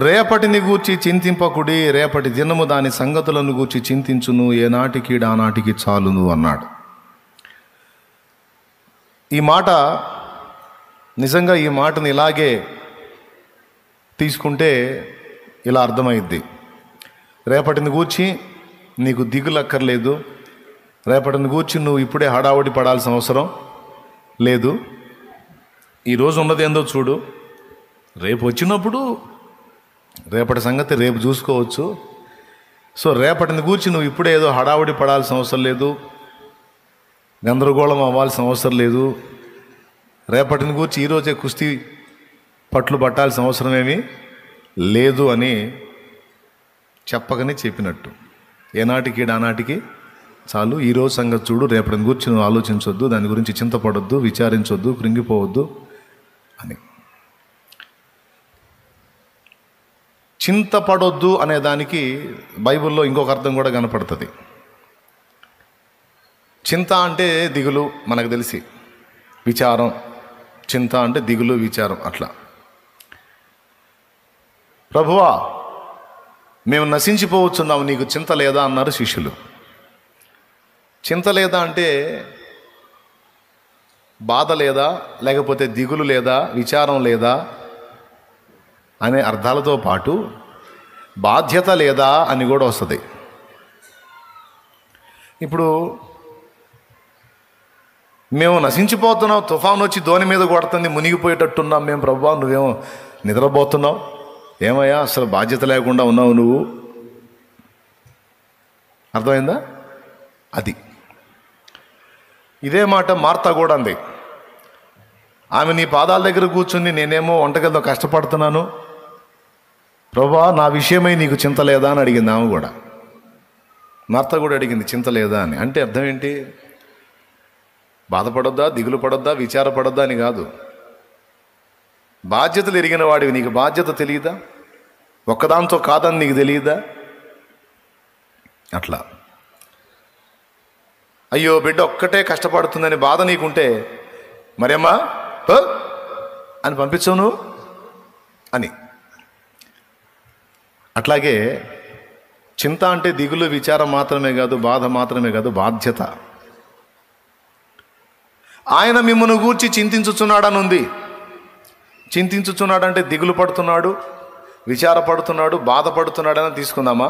రేపటిని గూర్చి చింతింపకుడి, రేపటి దినము దాని సంగతులను గూర్చి చింతించును, ఏనాటికి ఆనాటికి చాలును అన్నాడు. ఈ మాట నిజంగా ఈ మాటను ఇలాగే తీసుకుంటే ఇలా అర్థమైద్ది. రేపటిని గూర్చి నీకు దిగులక్కర్లేదు, రేపటిని గూర్చి నువ్వు ఇప్పుడే హడావుడి పడాల్సిన అవసరం లేదు. ఈరోజు ఉన్నది ఏందో చూడు, రేపు వచ్చినప్పుడు రేపటి సంగతి రేపు చూసుకోవచ్చు. సో రేపటిని గూర్చి నువ్వు ఇప్పుడే ఏదో హడావుడి పడాల్సిన అవసరం లేదు, గందరగోళం అవ్వాల్సిన అవసరం లేదు. రేపటిని గూర్చి ఈరోజే కుస్తీ పట్లు పట్టాల్సిన అవసరమేమీ లేదు అని చెప్పకనే చెప్పినట్టు. ఏనాటికి ఆనాటికి చాలు, ఈరోజు సంగతి చూడు, రేపటిని గురించి నువ్వు ఆలోచించొద్దు, దాని గురించి చింతపడొద్దు, విచారించొద్దు, కృంగిపోవద్దు అని. చింతపడొద్దు అనే దానికి బైబిల్లో ఇంకొక అర్థం కూడా కనపడుతుంది. చింత అంటే దిగులు, మనకు తెలిసి విచారం. చింత అంటే దిగులు, విచారం. అట్లా ప్రభువా మేము నశించిపోవచ్చున్నాము, నీకు చింత లేదా అన్నారు శిష్యులు. చింత లేదా అంటే బాధ లేదా, లేకపోతే దిగులు లేదా, విచారం లేదా అనే అర్థాలతో పాటు బాధ్యత లేదా అని కూడా వస్తుంది. ఇప్పుడు మేము నశించిపోతున్నాం, తుఫాను వచ్చి ధోని మీద కొడుతుంది, మునిగిపోయేటట్టున్నాం మేము. ప్రభువా నువ్వేమో నిద్రపోతున్నావు, ఏమయ్యా అసలు బాధ్యత లేకుండా ఉన్నావు నువ్వు. అర్థమైందా? అది ఇదే మాట మార్తా కూడా అంది. ఆమె నీ పాదాల దగ్గర కూర్చుని నేనేమో వంటగదిలో కష్టపడుతున్నాను, ప్రభువా నా విషయమై నీకు చింత లేదా అని అడిగింది. ఆమె కూడా, మార్తా కూడా అడిగింది చింత లేదా అని. అంటే అర్థం ఏంటి? బాధపడొద్దా, దిగులు పడొద్దా, విచారపడొద్దా అని కాదు. బాధ్యతలు ఎరిగిన వాడివి, నీకు బాధ్యత తెలియదా? ఒక్కదాంతో కాదని నీకు తెలియదా? అట్లా అయ్యో బిడ్డ ఒక్కటే కష్టపడుతుందని బాధ నీకుంటే మరేమ్మా అని పంపించవు నువ్వు అని. అట్లాగే చింత అంటే దిగులు, విచారం మాత్రమే కాదు, బాధ మాత్రమే కాదు, బాధ్యత. ఆయన మిమ్మల్ని గూర్చి చింతించుచున్నాడని ఉంది. చింతించుచున్నాడంటే దిగులు పడుతున్నాడు, విచారపడుతున్నాడు, బాధపడుతున్నాడని తీసుకుందామా?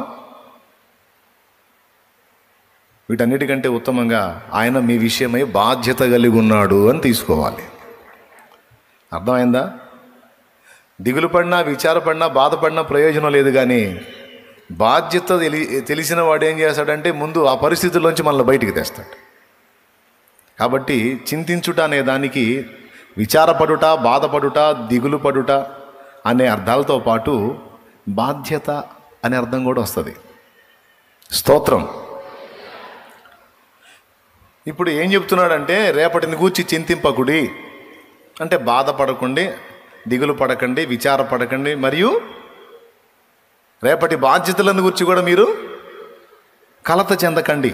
వీటన్నిటికంటే ఉత్తమంగా ఆయన మీ విషయమై బాధ్యత కలిగి ఉన్నాడు అని తీసుకోవాలి. అర్థమైందా? దిగులు పడినా, విచారపడినా, బాధపడినా ప్రయోజనం లేదు. కానీ బాధ్యత తెలిసిన వాడు ఏం చేస్తాడంటే ముందు ఆ పరిస్థితుల్లోంచి మనల్ని బయటికి తెస్తాడు. కాబట్టి చింతించుట అనే దానికి విచారపడుట, బాధపడుట, దిగులు పడుట అనే అర్థాలతో పాటు బాధ్యత అనే అర్థం కూడా వస్తుంది. స్తోత్రం. ఇప్పుడు ఏం చెప్తున్నాడంటే రేపటిని గూర్చి చింతింపకుడి అంటే బాధపడకండి, దిగులు పడకండి, విచారపడకండి, మరియు రేపటి బాధ్యతలను గురించి కూడా మీరు కలత చెందకండి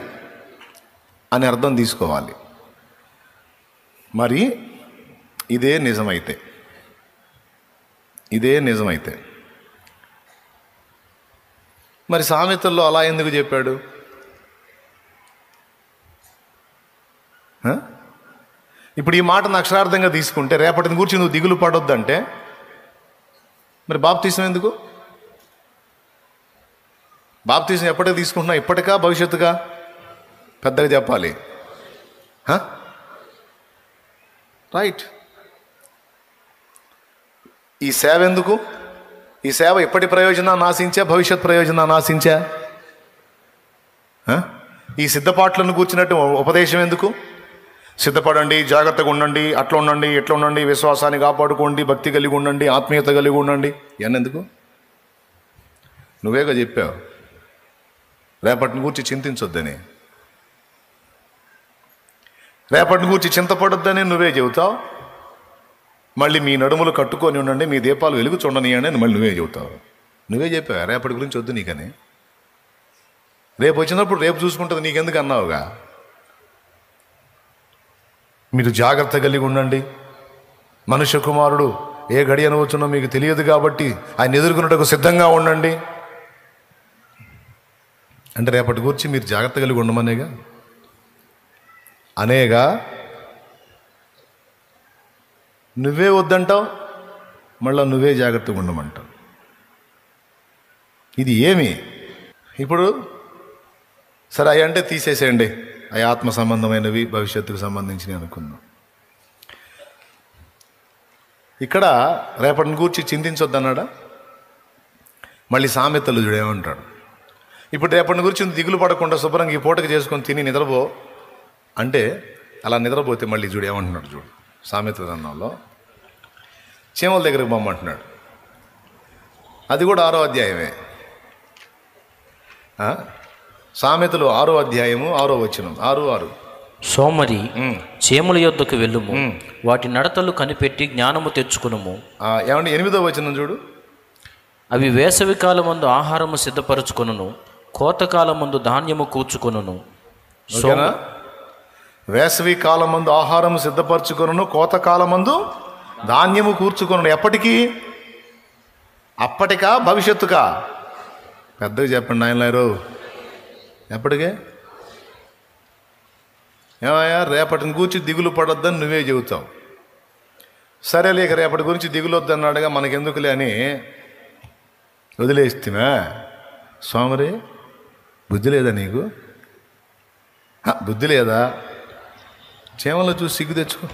అని అర్థం తీసుకోవాలి. మరి ఇదే నిజమైతే మరి సామెతల్లో అలా ఎందుకు చెప్పాడు? ఇప్పుడు ఈ మాటను అక్షరార్థంగా తీసుకుంటే రేపటిని గురించి నువ్వు దిగులు పడొద్దంటే మరి బాప్తీసం ఎందుకు? బాప్తీసం ఎప్పటికి తీసుకుంటున్నావు? ఇప్పటికా భవిష్యత్తుగా? పెద్దగా చెప్పాలి. రైట్. ఈ సేవ ఎందుకు? ఈ సేవ ఎప్పటి ప్రయోజనాన్ని ఆశించా, భవిష్యత్ ప్రయోజనాన్ని ఆశించా? ఈ సిద్ధపాట్లను కూర్చున్నట్టు ఉపదేశం ఎందుకు? సిద్ధపడండి, జాగ్రత్తగా ఉండండి, అట్లా ఉండండి, ఎట్లా ఉండండి, విశ్వాసాన్ని కాపాడుకోండి, భక్తి కలిగి ఉండండి, ఆత్మీయత కలిగి ఉండండి. ఎందుకు? నువ్వేగా చెప్పావు రేపటిని గూర్చి చింతించొద్దని, రేపటిని గూర్చి చింతపడొద్దని నువ్వే చెబుతావు. మళ్ళీ మీ నడుములు కట్టుకొని ఉండండి, మీ దీపాలు వెలుగు చూడనియండి అని మళ్ళీ నువ్వే చెబుతావు. నువ్వే చెప్పావు రేపటి గురించి వద్దు నీకని. రేపు వచ్చినప్పుడు రేపు చూసుకుంటుంది నీకెందుకు అన్నావుగా. మీరు జాగ్రత్త కలిగి ఉండండి, మనుష్య కుమారుడు ఏ గడి అనవచ్చునో మీకు తెలియదు కాబట్టి ఆయన ఎదుర్కొన్నట్టుకు సిద్ధంగా ఉండండి అంటే రేపటి గురించి మీరు జాగ్రత్త కలిగి ఉండమనేగా అనేగా. నువ్వే వద్దంటావు, మళ్ళీ నువ్వే జాగ్రత్తగా ఉండమంటావు. ఇది ఏమి? ఇప్పుడు సరే అవి అంటే తీసేసేయండి, అవి ఆత్మ సంబంధమైనవి, భవిష్యత్తుకు సంబంధించినవి అనుకుందాం. ఇక్కడ రేపటిని గూర్చి చింతించొద్దన్నాడా? మళ్ళీ సామెతలు చూడేమంటాడు, ఇప్పుడు రేపటిని గురించి దిగులు పడకుండా శుభ్రంగా ఈ పూటకి చేసుకొని తిని నిద్రపో అంటే, అలా నిద్రపోతే మళ్ళీ చూడు ఏమంటున్నాడు చూడు. సామెత గ్రంథంలో చీమల దగ్గరకు పొమ్మంటున్నాడు. అది కూడా 6వ అధ్యాయమే. సామెతలు 6వ అధ్యాయము 6వ వచనం 6:6. సోమరి చీమల యొద్దకు వెళ్ళుము, వాటి నడతలు కనిపెట్టి జ్ఞానము తెచ్చుకునుము. ఏమంటే 8వ వచనం చూడు. అవి వేసవి కాలమందు ఆహారము సిద్ధపరచుకొనును, కోతకాలమందు ధాన్యము కూర్చుకొనును. వేసవి కాలమందు ఆహారము సిద్ధపరచుకొనును, కోతకాలమందు ధాన్యము కూర్చుకొనును. ఎప్పటికీ? అప్పటికా భవిష్యత్తుకా? పెద్దగా చెప్పండి నాయనలారు. ఎప్పటికే? ఏమయ్యా రేపటిని గురించి దిగులు పడొద్దని నువ్వే చెబుతావు. సరే లేక రేపటి గురించి దిగులు వద్దన్నాడుగా మనకెందుకులే అని వదిలేస్తున్నా. స్వామరి బుద్ధి లేదా నీకు? బుద్ధి లేదా? చీమలు చూసి సిగ్గు తెచ్చుకో,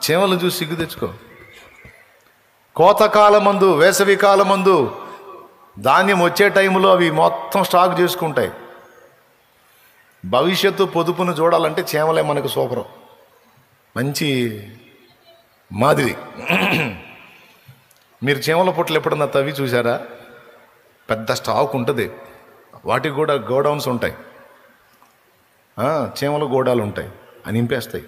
చీమలు చూసి సిగ్గు తెచ్చుకో. కోతకాలమందు, వేసవి కాలమందు ధాన్యం వచ్చే టైంలో అవి మొత్తం స్టాక్ చేసుకుంటాయి. భవిష్యత్తు పొదుపును చూడాలంటే చీమలే మనకు సూపరం, మంచి మాదిరి. మీరు చీమల పుట్టలు ఎప్పుడన్నా తవ్వి చూసారా? పెద్ద స్టాక్ ఉంటుంది, వాటికి కూడా గోడౌన్స్ ఉంటాయి, చీమల గోడాలు ఉంటాయి, అని నింపేస్తాయి.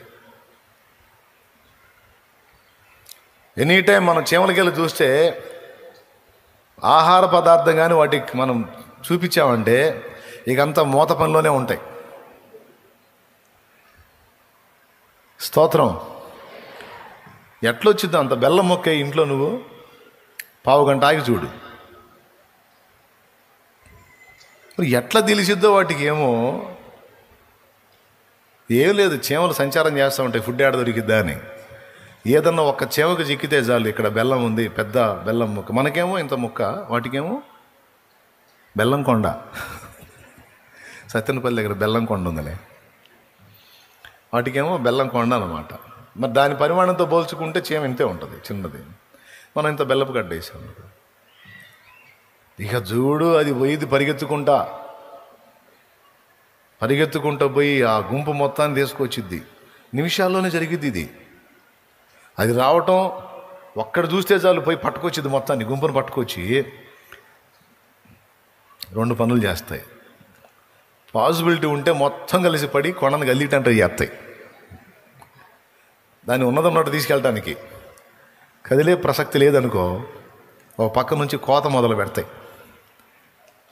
ఎనీ టైం మనం చీమలకెళ్ళి చూస్తే ఆహార పదార్థం కానీ వాటికి మనం చూపించామంటే ఇక అంతా మూత పనిలోనే ఉంటాయి. స్తోత్రం. ఎట్లొచ్చిందో అంత బెల్లం మొక్క ఇంట్లో నువ్వు పావు గంట ఆగి చూడు, ఎట్లా తెలిసిద్దో వాటికి. ఏమో ఏం లేదు, చీమలు సంచారం చేస్తూ ఉంటాయి, ఫుడ్ యాడ దొరికిద్దా అని. ఏదన్నా ఒక్క చీమకు చిక్కితే చాలు, ఇక్కడ బెల్లం ఉంది, పెద్ద బెల్లం ముక్క. మనకేమో ఇంత ముక్క, వాటికేమో బెల్లం కొండ. సత్యనపల్లి దగ్గర బెల్లం కొండ ఉందిలే, వాటికేమో బెల్లం కొండ అన్నమాట. మరి దాని పరిమాణంతో పోల్చుకుంటే చీమ ఇంతే ఉంటుంది, చిన్నది. మనం ఇంత బెల్లపు గడ్డ వేసాం. ఇక చూడు, అది పోయిది పరిగెత్తుకుంటూ పోయి ఆ గుంపు మొత్తాన్ని తీసుకొచ్చిద్ది. నిమిషాల్లోనే జరిగిద్ది ఇది. అది రావటం ఒక్కడ చూస్తే చాలు, పోయి పట్టుకొచ్చిద్ది మొత్తాన్ని, గుంపును పట్టుకొచ్చి 2 పనులు చేస్తాయి. పాసిబిలిటీ ఉంటే మొత్తం కలిసి పడి కొండను గల్లిటంటే చేస్తాయి. దాన్ని ఉన్నదన్నట్టు తీసుకెళ్ళటానికి కదిలే ప్రసక్తి లేదనుకో, ఒక పక్క నుంచి కోత మొదలు పెడతాయి.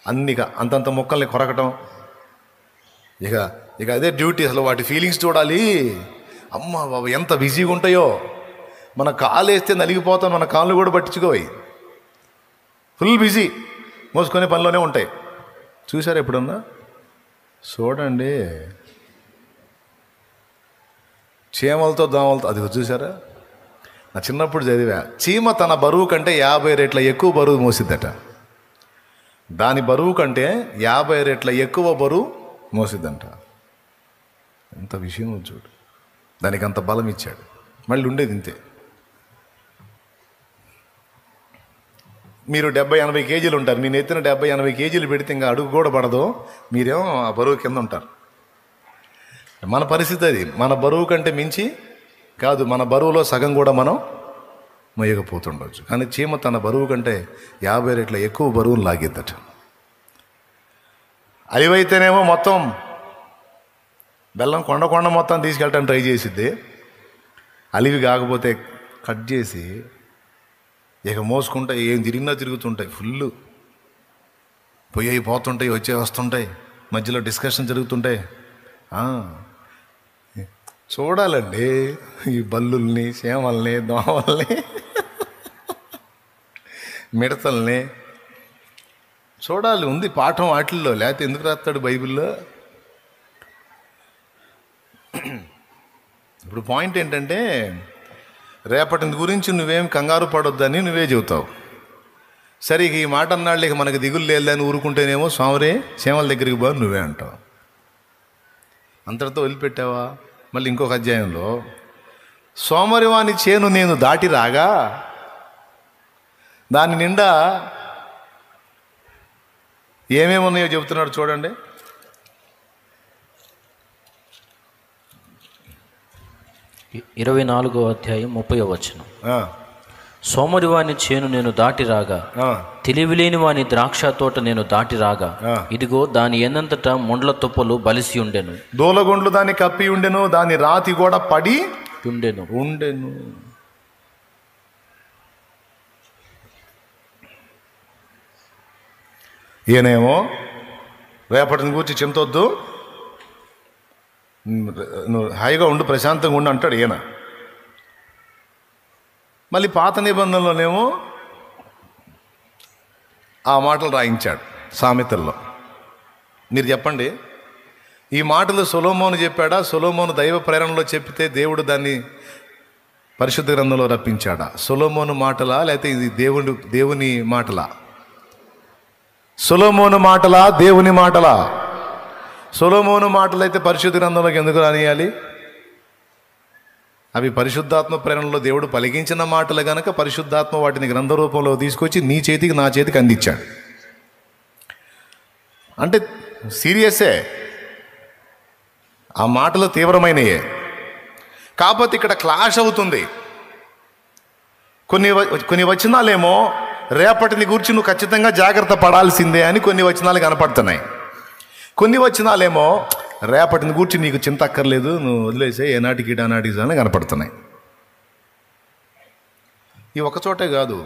అన్నిగా అంతంత ముక్కల్ని కొరకటం. ఇక అదే డ్యూటీ. అసలు వాటి ఫీలింగ్స్ చూడాలి. అమ్మ బాబు ఎంత బిజీగా ఉంటాయో. మన కాలు వేస్తే నలిగిపోతాం, మన కాళ్ళు కూడా పట్టించుకోవాలి. ఫుల్ బిజీ, మోసుకునే పనిలోనే ఉంటాయి. చూసారా ఎప్పుడన్నా? చూడండి, చీమలతో దోమలతో. అది చూసారా? నా చిన్నప్పుడు చదివా, చీమ తన బరువు కంటే 50 రెట్ల ఎక్కువ బరువు మోసిద్దట. దాని బరువు కంటే 50 రెట్ల ఎక్కువ బరువు మోసిద్దంట. ఎంత విషయం చూడు, దానికి అంత బలం ఇచ్చాడు. మళ్ళీ ఉండేది ఇంతే. మీరు 70-80 కేజీలు ఉంటారు, మీ నెత్తిన 70-80 కేజీలు పెడితే ఇంకా అడుగు కూడా పడదు, మీరేమో ఆ బరువు కింద ఉంటారు. మన పరిస్థితి అది. మన బరువు కంటే మించి కాదు, మన బరువులో సగం కూడా మనం మొయ్యకపోతుండొచ్చు. కానీ చీమ తన బరువు కంటే 50 రెట్ల ఎక్కువ బరువును లాగిద్దట. అలివైతేనేమో మొత్తం బెల్లం కొండ మొత్తం తీసుకెళ్ళటానికి ట్రై చేసిద్ది. అలివి కాకపోతే కట్ చేసి ఇక మోసుకుంటాయి. ఏం తిరిగినా తిరుగుతుంటాయి. ఫుల్ పోయి పోతుంటాయి, వస్తుంటాయి, మధ్యలో డిస్కషన్ జరుగుతుంటాయి. చూడాలండి ఈ బల్లుల్ని, చేమల్ని, దోమల్ని, మిడతల్ని చూడాలి. ఉంది పాఠం వాటిల్లో, లేకపోతే ఎందుకు రాస్తాడు బైబిల్లో? ఇప్పుడు పాయింట్ ఏంటంటే, రేపటి గురించి నువ్వేం కంగారు పడొద్దని నువ్వే చెబుతావు. సరే ఇక ఈ మాట అన్నాళ్ళు ఇక మనకి దిగులు లేదని ఊరుకుంటేనేమో స్వామిరే చేమల దగ్గరికి బా నువ్వే అంటావు. అంతటితో వదిలిపెట్టావా? మళ్ళీ ఇంకొక అధ్యాయంలో సోమరివాని చేను నేను దాటి రాగా దాని నిండా ఏమేమి ఉన్నాయో చెబుతున్నాడు చూడండి. ఇరవై 24వ అధ్యాయం 30వ వచనం. సోమరివాని చేను నేను దాటి రాగా, తెలివిలేని వాని ద్రాక్ష తోట నేను దాటి రాగా, ఇదిగో దాని ఎన్నంతటా ముండ్ల తుప్పలు బలిసి ఉండెను, దూలగుండ్లు దాన్ని కప్పి ఉండెను, దాని రాతి కూడా పడి ఉండెను. ఈయనేమో రేపటిని గురించి చింతొద్దు, నువ్వు హాయిగా ఉండు, ప్రశాంతంగా ఉండు అంటాడు ఈయన. మళ్ళీ పాత నిబంధనలోనేమో ఆ మాటలు రాయించాడు సామెతల్లో. మీరు చెప్పండి, ఈ మాటలు సొలొమోను చెప్పాడా? సొలొమోను దైవ ప్రేరణలో చెప్పితే దేవుడు దాన్ని పరిశుద్ధ గ్రంథంలో రప్పించాడా? సొలొమోను మాటలా లేకపోతే ఇది దేవుని మాటలా? సొలొమోను మాటలా దేవుని మాటలా? సొలొమోను మాటలు అయితే పరిశుద్ధ గ్రంథంలోకి ఎందుకు రానియాలి? అవి పరిశుద్ధాత్మ ప్రేరణలో దేవుడు పలికించిన మాటలు గనక పరిశుద్ధాత్మ వాటిని గ్రంథ రూపంలో తీసుకొచ్చి నీ చేతికి నా చేతికి అందించాడు. అంటే సీరియసే, ఆ మాటలు తీవ్రమైనయే. కాకపోతే ఇక్కడ క్లాష్ అవుతుంది. కొన్ని వచనాలేమో రేపటిని గురించి నువ్వు ఖచ్చితంగా జాగ్రత్త పడాల్సిందే అని కొన్ని వచనాలు కనపడుతున్నాయి. కొన్ని వచనాలేమో రేపటిని గూర్చి నీకు చింత అక్కర్లేదు, నువ్వు వదిలేసే, ఏనాటికి ఈనాటికి అని కనపడుతున్నాయి. ఈ ఒక్కచోటే కాదు,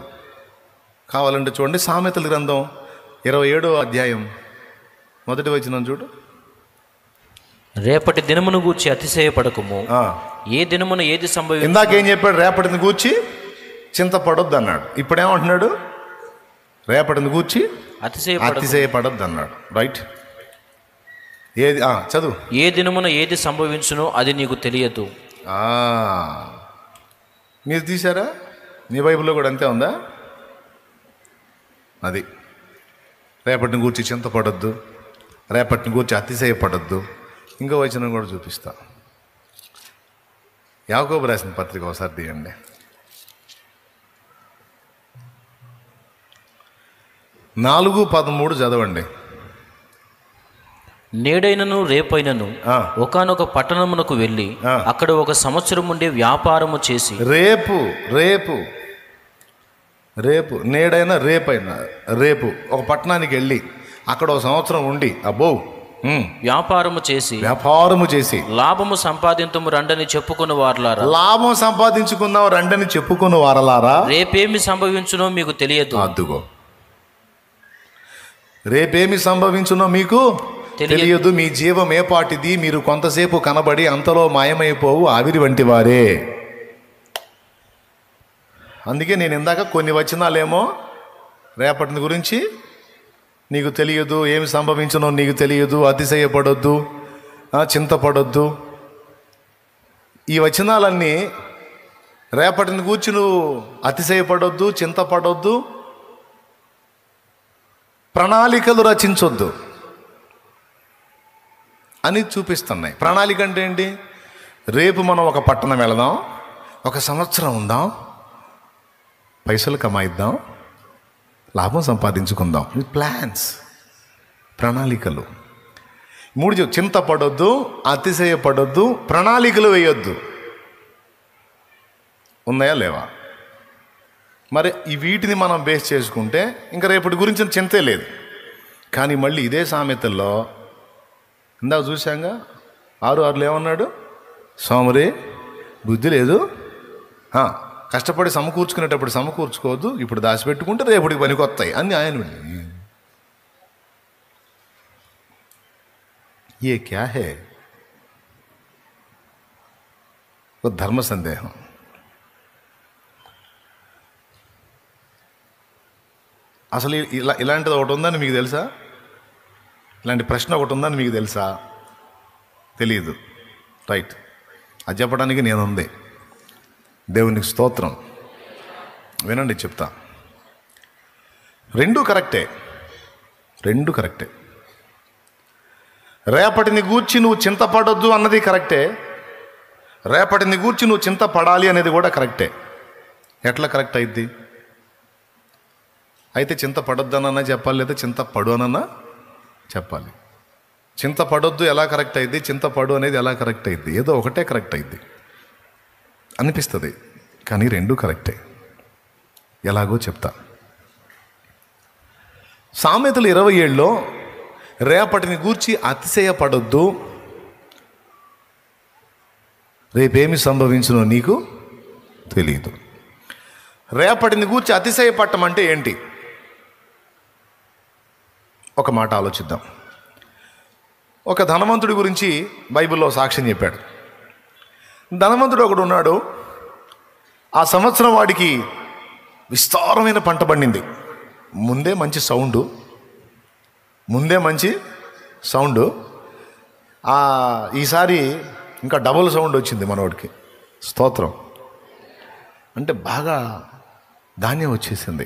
కావాలంటే చూడండి సామెతల గ్రంథం 27వ అధ్యాయం 1వ వచనం చూడు. రేపటి దినమును గూర్చి అతిశయపడకుము, ఏ దినమున ఏది సంభవించును. ఇందాకేం చెప్పాడు? రేపటిని గూర్చి చింతపడొద్దు అన్నాడు. ఇప్పుడేమంటున్నాడు? రేపటిని గూర్చి అతిశయపడొద్దు అన్నాడు. రైట్? ఏది చదువు. ఏ దినమున ఏది సంభవించునో అది నీకు తెలియదు. మీరు తీశారా? నీ బైబిల్లో కూడా అంతే ఉందా? అది రేపటిని గూర్చి చింతపడొద్దు, రేపటిని గూర్చి అతిశయపడొద్దు. ఇంకో వచనం కూడా చూపిస్తా. యాకోబు రాసిన పత్రిక ఒకసారి తీయండి. 4:13 చదవండి. నేడైనను రేపైనను ఒకానొక పట్టణమునకు వెళ్ళి అక్కడ ఒక సంవత్సరం ఉండి వ్యాపారము చేసి, రేపు నేడైనా రేపైనా రేపు ఒక పట్టణానికి వెళ్ళి అక్కడ ఒక సంవత్సరం ఉండి వ్యాపారము చేసి లాభము సంపాదించుము రండని చెప్పుకుని వారలారా. లాభం సంపాదించుకుందాం రండని చెప్పుకుని వారలారా. రేపేమి సంభవించునో మీకు తెలియదు. అద్దుగో, రేపేమి సంభవించునో మీకు తెలియదు. మీ జీవం ఏపాటిది, మీరు కొంతసేపు కనబడి అంతలో మాయమైపోవు ఆవిరి వంటి వారే. అందుకే నేను ఇందాక కొన్ని వచనాలేమో రేపటిని గురించి నీకు తెలియదు, ఏమి సంభవించునో నీకు తెలియదు, అతిశయపడొద్దు, చింతపడొద్దు. ఈ వచనాలన్నీ రేపటిని గూర్చి నువ్వు అతిశయపడొద్దు, చింతపడొద్దు, ప్రణాళికలు రచించొద్దు అని చూపిస్తున్నాయి. ప్రణాళిక అంటే ఏంటి? రేపు మనం ఒక పట్టణం వెళదాం, ఒక సంవత్సరం ఉందాం, పైసలు కమాయిద్దాం, లాభం సంపాదించుకుందాం. ఇది ప్లాన్స్, ప్రణాళికలు. 3 చింతపడొద్దు, అతిశయపడొద్దు, ప్రణాళికలు వేయొద్దు. ఉన్నాయా లేవా? మరి ఈ వీటిని మనం బేస్ చేసుకుంటే ఇంకా రేపటి గురించి చింతే లేదు. కానీ మళ్ళీ ఇదే సామెతల్లో ఇందాక చూశాంగా 6:6 ఏమన్నాడు? సోమరి బుద్ధి లేదు, కష్టపడి సమకూర్చుకునేటప్పుడు సమకూర్చుకోవద్దు, ఇప్పుడు దాచిపెట్టుకుంటే రేపటికి పనికొస్తాయి అని ఆయన. ఏ క్యా హే? ఒక ధర్మ సందేహం. అసలు ఇలాంటిది ఒకటి ఉందని మీకు తెలుసా? ఇలాంటి ప్రశ్న ఒకటి ఉందని మీకు తెలుసా? తెలియదు. రైట్, అది చెప్పడానికి నేనుంది. దేవునికి స్తోత్రం. వినండి, చెప్తా. రెండూ కరెక్టే. రేపటిని గూర్చి నువ్వు చింతపడొద్దు అన్నది కరెక్టే. రేపటిని గూర్చి నువ్వు చింతపడాలి అనేది కూడా కరెక్టే. ఎట్లా కరెక్ట్ అయింది? అయితే చింతపడొద్దనన్నా చెప్పాలి, లేదా చింతపడు అనన్నా చెప్పాలి. చింతపడొద్దు ఎలా కరెక్ట్ అయింది, చింతపడు అనేది ఎలా కరెక్ట్ అయింది? ఏదో ఒకటే కరెక్ట్ అయింది అనిపిస్తుంది, కానీ రెండూ కరెక్టే. ఎలాగో చెప్తా. సామెతలు 27లో రేపటిని గూర్చి అతిశయపడొద్దు, రేపేమి సంభవించునో నీకు తెలియదు. రేపటిని గూర్చి అతిశయపడటం అంటే ఏంటి? ఒక మాట ఆలోచిద్దాం. ఒక ధనవంతుడి గురించి బైబిల్లో సాక్ష్యం చెప్పాడు. ధనవంతుడు ఒకడు ఉన్నాడు. ఆ సంవత్సరం వాడికి విస్తారమైన పంట పండింది. ముందే మంచి సౌండు. ఈసారి ఇంకా డబుల్ సౌండ్ వచ్చింది మనోడికి. స్తోత్రం. అంటే బాగా ధాన్యం వచ్చేసింది.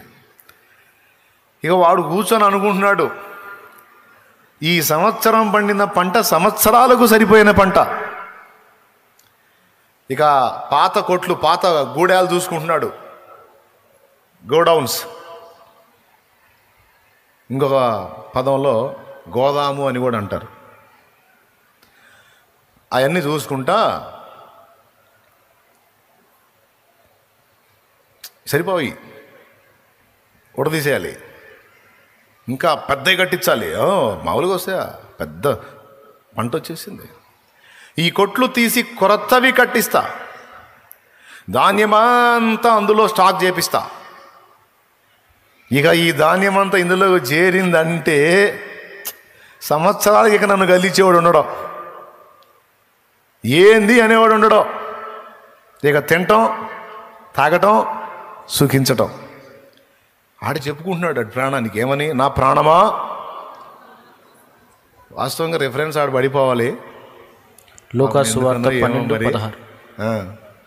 ఇక వాడు కూర్చొని అనుకుంటున్నాడు, ఈ సంవత్సరం పండిన పంట సంవత్సరాలకు సరిపోయిన పంట. ఇక పాత కొట్లు, పాత గూడాలు చూసుకుంటున్నాడు, గోడౌన్స్. ఇంకొక పదంలో గోదాము అని కూడా అంటారు. అవన్నీ చూసుకుంటా సరిపోయి ఉడదీసేయాలి, ఇంకా పెద్దవి కట్టించాలి. మామూలుగా వస్తే పెద్ద పంట వచ్చేసింది. ఈ కొట్లు తీసి కొత్తవి కట్టిస్తా, ధాన్యమంతా అందులో స్టాక్ చేపిస్తా. ఇక ఈ ధాన్యమంతా ఇందులో చేరిందంటే సంవత్సరాలకి ఇక నన్ను గలిచేవాడు ఉండడం, ఏంది అనేవాడు ఉండడం. ఇక తినటం, తాగటం, సుఖించటం. ఆడు చెప్పుకుంటున్నాడు అటు ప్రాణానికి ఏమని, నా ప్రాణమా. వాస్తవంగా రిఫరెన్స్ ఆడు పడిపోవాలి. లూకాసు సువార్త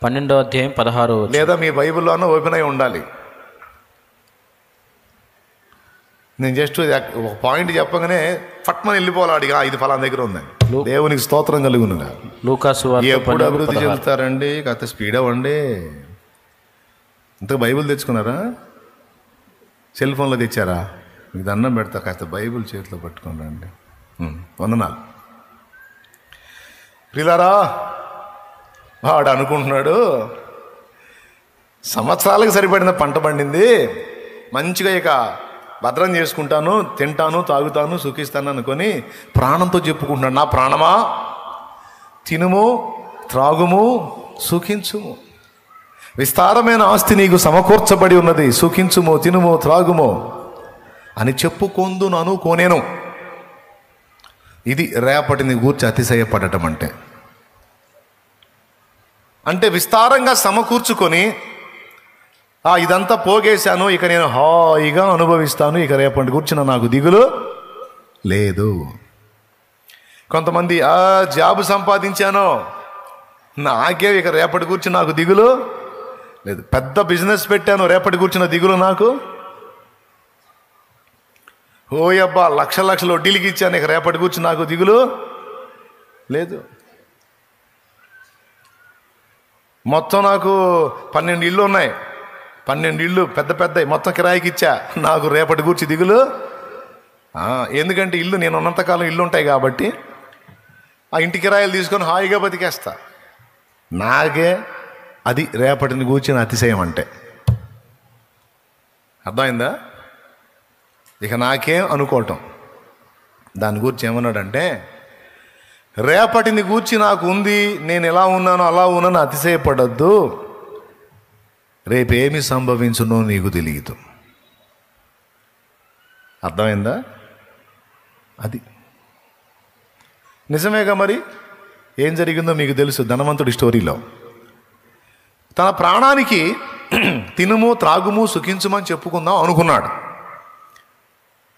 12:16 లేదా మీ బైబిల్లో అన్న ఓపెన్ అయి ఉండాలి. నేను జస్ట్ ఒక పాయింట్ చెప్పగానే ఫట్మని వెళ్ళిపోవాలి అడిగా, ఇది ఫలానా దగ్గర ఉందని. దేవునికి స్తోత్రం కలుగును. లూకాసు సువార్త ఎప్పుడు అభివృద్ధి చెందుతారండి? కాస్త స్పీడ్ అవ్వండి. ఇంత బైబిల్ తెచ్చుకున్నారా? సెల్ ఫోన్లో తెచ్చారా? మీకు దండం పెడతా, కాస్త బైబిల్ చేతిలో పట్టుకొని రండి. వందనాలు. ప్రియులారా, వాడు అనుకుంటున్నాడు సంవత్సరాలకు సరిపడిన పంట పండింది, మంచిగా ఇక భద్రం చేసుకుంటాను, తింటాను, తాగుతాను, సుఖిస్తాను అనుకొని ప్రాణంతో చెప్పుకుంటున్నాడు, నా ప్రాణమా తినుము, త్రాగుము, సుఖించుము, విస్తారమైన ఆస్తి నీకు సమకూర్చబడి ఉన్నది, సుఖించుము, తినుము, త్రాగుము అని చెప్పుకొందునను కోనేను. ఇది రేపటిని గూర్చి అతిశయపడటం అంటే విస్తారంగా సమకూర్చుకొని ఇదంతా పోగేశాను, ఇక నేను హాయిగా అనుభవిస్తాను, ఇక రేపటి కూర్చున్న నాకు దిగులు లేదు. కొంతమంది జాబ్ సంపాదించాను, నాకే ఇక రేపటి కూర్చుని నాకు దిగులు లేదు. పెద్ద బిజినెస్ పెట్టాను, రేపటి కూర్చున్న దిగులు నాకు. ఓయబ్బా, లక్షల వడ్డీలకి ఇచ్చాను, ఇక రేపటి కూర్చుని నాకు దిగులు లేదు. మొత్తం నాకు 12 ఇళ్ళు ఉన్నాయి, 12 ఇళ్ళు పెద్ద మొత్తం కిరాయికి ఇచ్చా, నాకు రేపటి కూర్చి దిగులు. ఎందుకంటే ఇల్లు నేను ఉన్నంతకాలం ఇల్లు ఉంటాయి కాబట్టి ఆ ఇంటి కిరాయిలు తీసుకొని హాయిగా బతికేస్తా. నాకే అది రేపటిని కూర్చిన అతిశయం అంటే. అర్థమైందా? ఇక నాకేం అనుకోవటం. దాని గురించి ఏమన్నాడంటే, రేపటిని గూర్చి నాకు ఉంది, నేను ఎలా ఉన్నానో అలా ఉన్నాను, అతిశయపడద్దు, రేపేమి సంభవించునో నీకు తెలియదు. అర్థమైందా? అది నిజమేగా. మరి ఏం జరిగిందో మీకు తెలుసు ధనవంతుడి స్టోరీలో. తన ప్రాణానికి తినుము త్రాగుము సుఖించుమని చెప్పుకుందాం అనుకున్నాడు.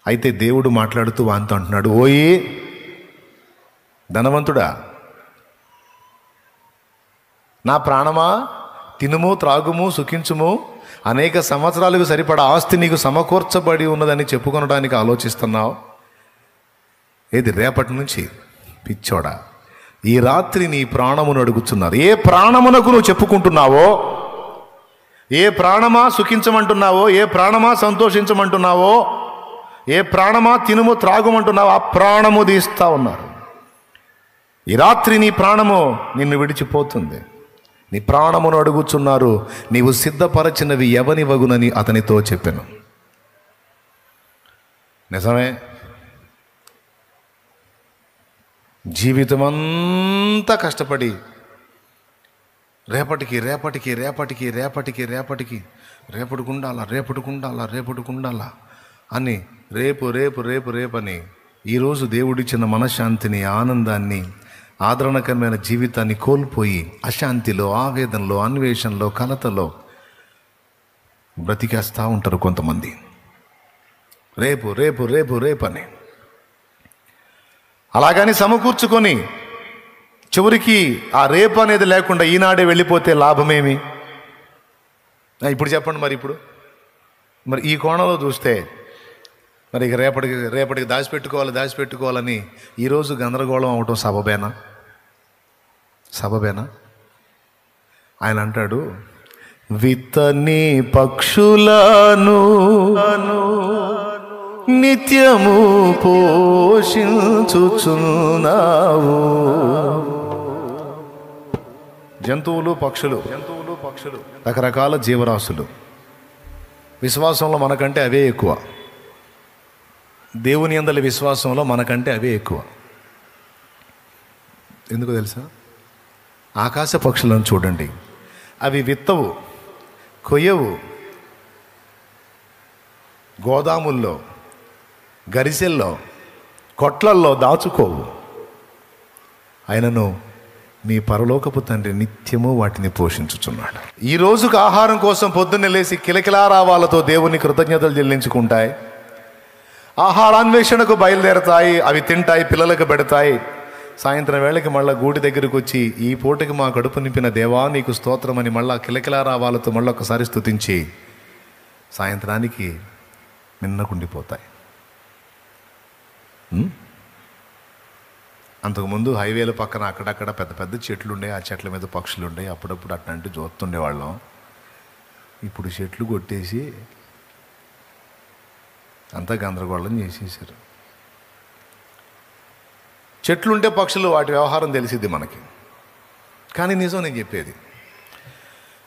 అయితే దేవుడు మాట్లాడుతూ వానితో అంటున్నాడు, ఓయి ధనవంతుడా, నా ప్రాణమా, తినుము త్రాగుము సుఖించుము, అనేక సంవత్సరాలకు సరిపడా ఆస్తి నీకు సమకూర్చబడి ఉన్నదని చెప్పుకొనడానికి ఆలోచిస్తున్నావు. ఏది రేపటి నుంచి? పిచ్చోడా, ఈ రాత్రి నీ ప్రాణమును అడుగుతున్నారు. ఏ ప్రాణమునకు నువ్వు చెప్పుకుంటున్నావో, ఏ ప్రాణమా సుఖించమంటున్నావో, ఏ ప్రాణమా సంతోషించమంటున్నావో, ఏ ప్రాణమా తినుము త్రాగుమంటున్నావో ఆ ప్రాణము తీస్తా ఉన్నారు. ఈ రాత్రి నీ ప్రాణము నిన్ను విడిచిపోతుంది. నీ ప్రాణమును అడుగుచున్నారు, నీవు సిద్ధపరచినవి ఎవని వగునని అతనితో చెప్పాను. నిజమే, జీవితమంతా కష్టపడి రేపటికి రేపటికి రేపటికి రేపటికి రేపటికి రేపటికుండాలా అని రేపు రేపు రేపు రేపని ఈరోజు దేవుడిచ్చిన మనశ్శాంతిని, ఆనందాన్ని, ఆదరణకరమైన జీవితాన్ని కోల్పోయి అశాంతిలో, ఆవేదనలో, అన్వేషణలో, కలతలో బ్రతికేస్తూ ఉంటారు కొంతమంది. రేపు రేపు రేపు రేపని అలాగని సమకూర్చుకొని చివరికి ఆ రేపు అనేది లేకుండా ఈనాడే వెళ్ళిపోతే లాభమేమి? ఇప్పుడు చెప్పండి. మరి ఈ కోణంలో చూస్తే మరి ఇక రేపటికి దాచిపెట్టుకోవాలని ఈరోజు గందరగోళం అవటం సబబేనా? ఆయన అంటాడు, విత్తని పక్షులను నిత్యము పోషించుచున్నావు. జంతువులు పక్షులు రకరకాల జీవరాశులు. విశ్వాసంలో మనకంటే అవే ఎక్కువ. దేవుని యందలి విశ్వాసంలో మనకంటే అవే ఎక్కువ. ఎందుకు తెలుసా? ఆకాశ పక్షులను చూడండి, అవి విత్తవు, కొయ్యవు, గోదాముల్లో, గరిసెల్లో, కొట్లల్లో దాచుకోవు. ఆయనను మీ పరలోకపు తండ్రి నిత్యము వాటిని పోషించుచున్నాడు. ఈ రోజుకు ఆహారం కోసం పొద్దున్నే లేచి కిలకిలారావాలతో దేవుని కృతజ్ఞతలు చెల్లించుకుంటాయి. ఆహారాన్వేషణకు బయలుదేరతాయి, అవి తింటాయి, పిల్లలకు పెడతాయి. సాయంత్రం వేళకి మళ్ళీ గూడి దగ్గరకు వచ్చి, ఈ పూటకి మా కడుపు నింపిన దేవా నీకు స్తోత్రమని మళ్ళా కిలకిలారావాలతో మళ్ళొకసారి స్తుతించి సాయంత్రానికి నిన్నకుండిపోతాయి. అంతకుముందు హైవేల పక్కన అక్కడక్కడ పెద్ద పెద్ద చెట్లు ఉండే, ఆ చెట్ల మీద పక్షులు ఉండే, అప్పుడప్పుడు అట్లాంటి చూస్తుండేవాళ్ళం. ఇప్పుడు చెట్లు కొట్టేసి అంతా గందరగోళం చేసేసారు. చెట్లుంటే పక్షులు, వాటి వ్యవహారం తెలిసిద్ది మనకి. కానీ నిజం నేను చెప్పేది,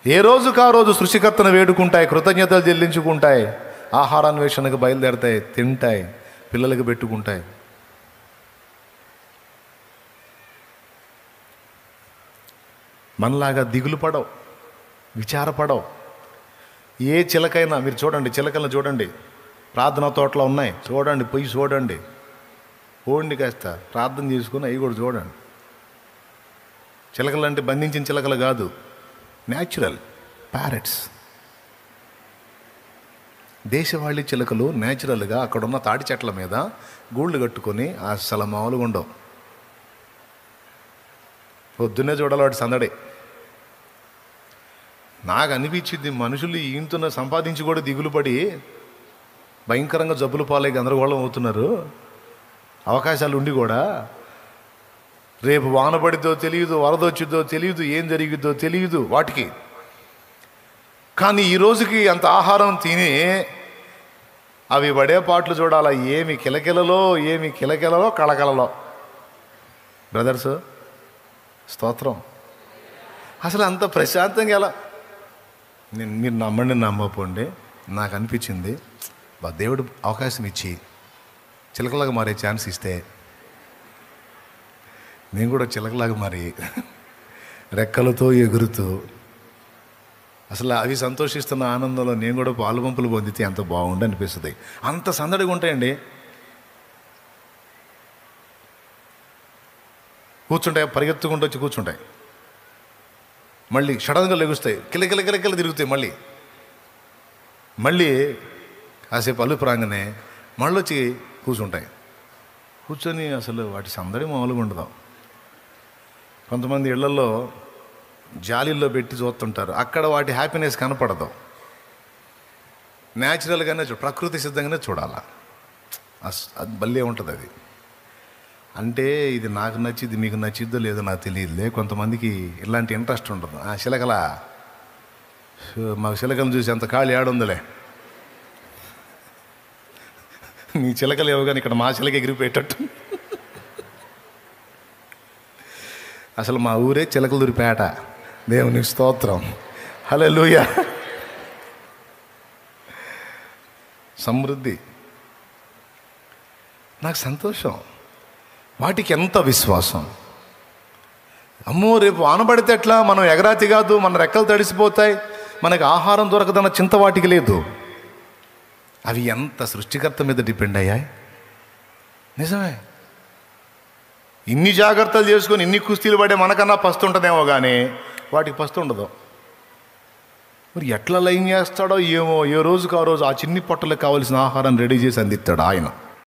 ఏ రోజుకు ఆ రోజు సృష్టికర్తను వేడుకుంటాయి, కృతజ్ఞతలు చెల్లించుకుంటాయి, ఆహారాన్వేషణకు బయలుదేరతాయి, తింటాయి, పిల్లలకు పెట్టుకుంటాయి. మనలాగా దిగులు పడవు, విచారపడవు. ఏ చిలకైనా మీరు చూడండి, చిలకలను చూడండి, ప్రార్థనా తోటలో ఉన్నాయి, చూడండి, పోయి చూడండి, పోండి కాస్త ప్రార్థన చేసుకుని అవి కూడా చూడండి. చిలకలు అంటే బంధించిన చిలకలు కాదు, న్యాచురల్ ప్యారెట్స్. దేశవాళీ చిలకలు న్యాచురల్గా అక్కడున్న తాటి చెట్ల మీద గూళ్ళు కట్టుకొని అసలు మామూలుగా ఉండవు. పొద్దున్నే చూడాలి వాటి సందడి. నాకు అనిపించింది, మనుషులు ఈయంతో సంపాదించి కూడా దిగులు పడి భయంకరంగా జబ్బులు పాలై గందరగోళం అవుతున్నారు. అవకాశాలు ఉండి కూడా రేపు వాన పడిద్దో తెలియదు, వరద వచ్చిద్దో తెలియదు, ఏం జరిగిద్దో తెలియదు వాటికి. కానీ ఈ రోజుకి అంత ఆహారం తిని అవి పడే పాటలు చూడాలా, ఏమి కిలకిలలో కళకళలో. బ్రదర్స్ స్తోత్రం. అసలు అంత ప్రశాంతంగా ఎలా? మీరు నమ్మండి నమ్మపోండి, నాకు అనిపించింది, దేవుడు అవకాశం ఇచ్చి చిలకలాగా మారే ఛాన్స్ ఇస్తే నేను కూడా చిలకలాగా మారి రెక్కలతో ఎగురుతూ అసలు అవి సంతోషిస్తున్న ఆనందంలో నేను కూడా పాలుపంపులు పొందితే ఎంత బాగుండి అనిపిస్తుంది. అంత సందడిగా ఉంటాయండి. కూర్చుంటాయి, పరిగెత్తుకుంటూ వచ్చి కూర్చుంటాయి. మళ్ళీ సడన్గా లెగుస్తాయి, కిలకిల తిరుగుతాయి. మళ్ళీ కాసేపు అలుపు రాగానే మళ్ళీ వచ్చి కూర్చుంటాయి. కూర్చొని అసలు వాటి సందడి మామూలుగా ఉండదు. కొంతమంది ఇళ్లలో జాలీల్లో పెట్టి చూస్తుంటారు, అక్కడ వాటి హ్యాపీనెస్ కనపడదు. న్యాచురల్గానే ప్రకృతి సిద్ధంగానే చూడాలా. అది భలే ఉంటుంది. అది అంటే ఇది నాకు నచ్చిద్ది, మీకు నచ్చిద్దో లేదో నాకు తెలియదులే. కొంతమందికి ఇలాంటి ఇంట్రెస్ట్ ఉండదు. ఆ చిలకల మాకు చిలకలను చూసి అంత ఖాళీ ఆడుందిలే. నీ చిలకలు ఏవో కానీ ఇక్కడ మా చిలక ఎగిరిపోయేటట్టు. అసలు మా ఊరే చిలకలూరిపేట. దేవుని స్తోత్రం, హల్లెలూయా. సమృద్ధి, నాకు సంతోషం. వాటికి ఎంత విశ్వాసం. అమ్మో రేపు ఆనబడితే ఎట్లా, మనం ఎగరాతి కాదు, మన రెక్కలు తడిసిపోతాయి, మనకు ఆహారం దొరకదన్న చింత వాటికి లేదు. అవి ఎంత సృష్టికర్త మీద డిపెండ్ అయ్యాయి. నిజమే. ఇన్ని జాగ్రత్తలు చేసుకొని ఇన్ని కుస్తీలు పడే మనకన్నా పస్తు ఉంటుందేమో కానీ వాటికి పస్తు ఉండదు. మరి ఎట్లా లైన్ చేస్తాడో ఏమో, ఏ రోజుకు ఆ రోజు ఆ చిన్ని పొట్టలకు కావాల్సిన ఆహారం రెడీ చేసి అందిస్తాడు ఆయన.